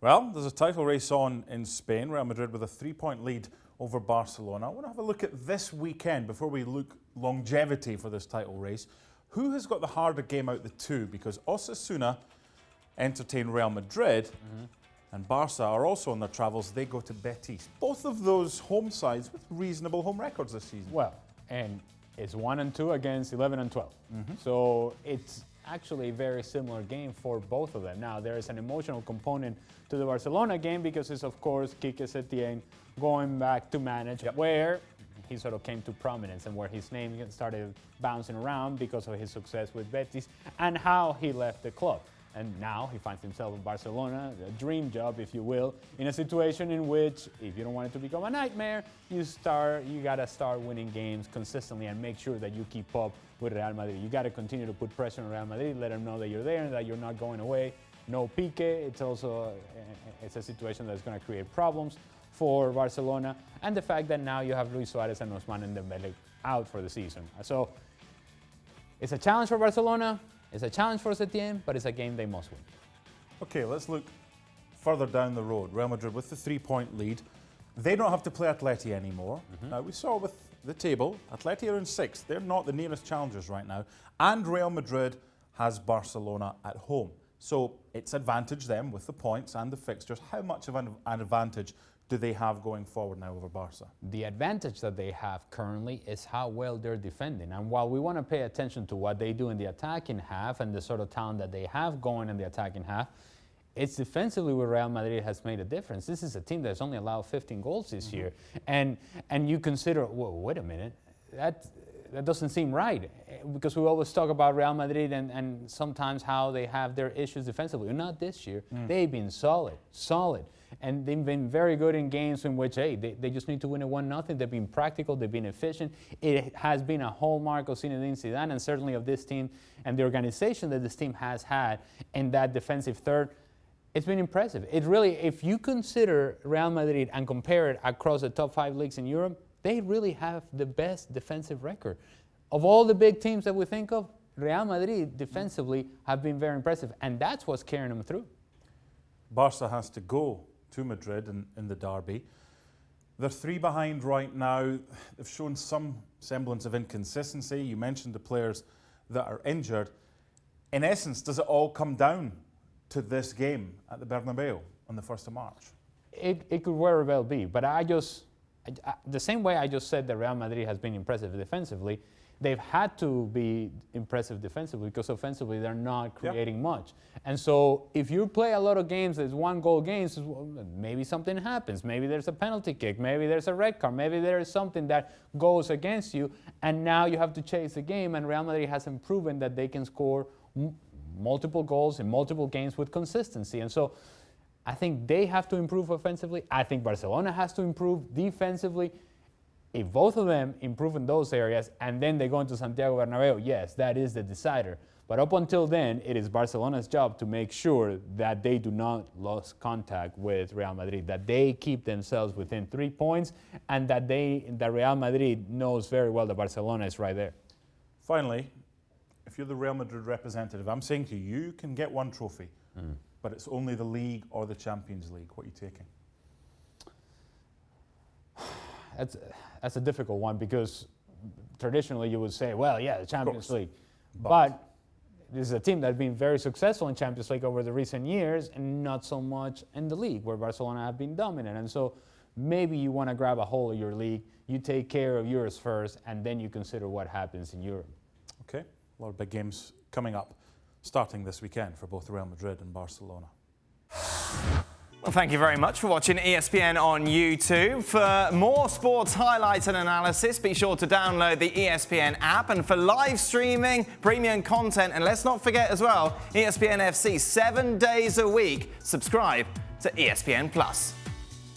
Well, there's a title race on in Spain. Real Madrid with a 3-point lead over Barcelona. I want to have a look at this weekend before we look longevity for this title race. Who has got the harder game out of the two? Because Osasuna entertain Real Madrid and Barca are also on their travels. They go to Betis. Both of those home sides with reasonable home records this season. Well, and it's 1-2 against 11 and 12. So it's actually a very similar game for both of them. Now, there is an emotional component to the Barcelona game because it's, of course, Quique Setién going back to manage where he sort of came to prominence and where his name started bouncing around because of his success with Betis and how he left the club. And now he finds himself in Barcelona, a dream job, if you will, in a situation in which, if you don't want it to become a nightmare, you gotta start winning games consistently and make sure that you keep up with Real Madrid. You gotta continue to put pressure on Real Madrid, let them know that you're there and that you're not going away. No pique. It's also it's a situation that's going to create problems for Barcelona, and the fact that now you have Luis Suarez and Ousmane Dembele out for the season. So it's a challenge for Barcelona. It's a challenge for Setién, but it's a game they must win. Okay, let's look further down the road. Real Madrid with the 3-point lead. They don't have to play Atleti anymore. Now, we saw with the table, Atleti are in 6th. They're not the nearest challengers right now. And Real Madrid has Barcelona at home. So it's advantage them with the points and the fixtures. How much of an advantage do they have going forward now over Barca? The advantage that they have currently is how well they're defending. And while we want to pay attention to what they do in the attacking half and the sort of talent that they have going in the attacking half, it's defensively where Real Madrid has made a difference. This is a team that's only allowed 15 goals this year. And you consider, whoa, wait a minute, that doesn't seem right, because we always talk about Real Madrid and sometimes how they have their issues defensively. Not this year. They've been solid. And they've been very good in games in which, hey, they just need to win it 1-0. They've been practical. They've been efficient. It has been a hallmark of Zinedine Zidane and certainly of this team and the organization that this team has had in that defensive third. It's been impressive. It really, if you consider Real Madrid and compare it across the top 5 leagues in Europe, they really have the best defensive record. Of all the big teams that we think of, Real Madrid defensively have been very impressive, and that's what's carrying them through. Barca has to go to Madrid in the derby. They're 3 behind right now. They've shown some semblance of inconsistency. You mentioned the players that are injured. In essence, does it all come down to this game at the Bernabeu on the 1st of March? It could very well be, but the same way I just said that Real Madrid has been impressive defensively, they've had to be impressive defensively because offensively they're not creating much. And so if you play a lot of games as 1-goal games, maybe something happens. Maybe there's a penalty kick. Maybe there's a red card. Maybe there is something that goes against you. And now you have to chase the game. And Real Madrid hasn't proven that they can score multiple goals in multiple games with consistency. And so I think they have to improve offensively. I think Barcelona has to improve defensively. If both of them improve in those areas and then they go into Santiago Bernabeu, yes, that is the decider. But up until then, it is Barcelona's job to make sure that they do not lose contact with Real Madrid, that they keep themselves within 3 points, and that Real Madrid knows very well that Barcelona is right there. Finally, if you're the Real Madrid representative, I'm saying to you, you can get 1 trophy, but it's only the league or the Champions League. What are you taking? That's a difficult one because traditionally you would say, well, yeah, the Champions League. But this is a team that's been very successful in Champions League over the recent years and not so much in the league where Barcelona have been dominant. And so maybe you want to grab a hold of your league, you take care of yours first, and then you consider what happens in Europe. Okay, a lot of big games coming up, starting this weekend for both Real Madrid and Barcelona. Well, thank you very much for watching ESPN on YouTube. For more sports highlights and analysis, be sure to download the ESPN app. And for live streaming, premium content, and let's not forget as well, ESPN FC 7 days a week. Subscribe to ESPN+.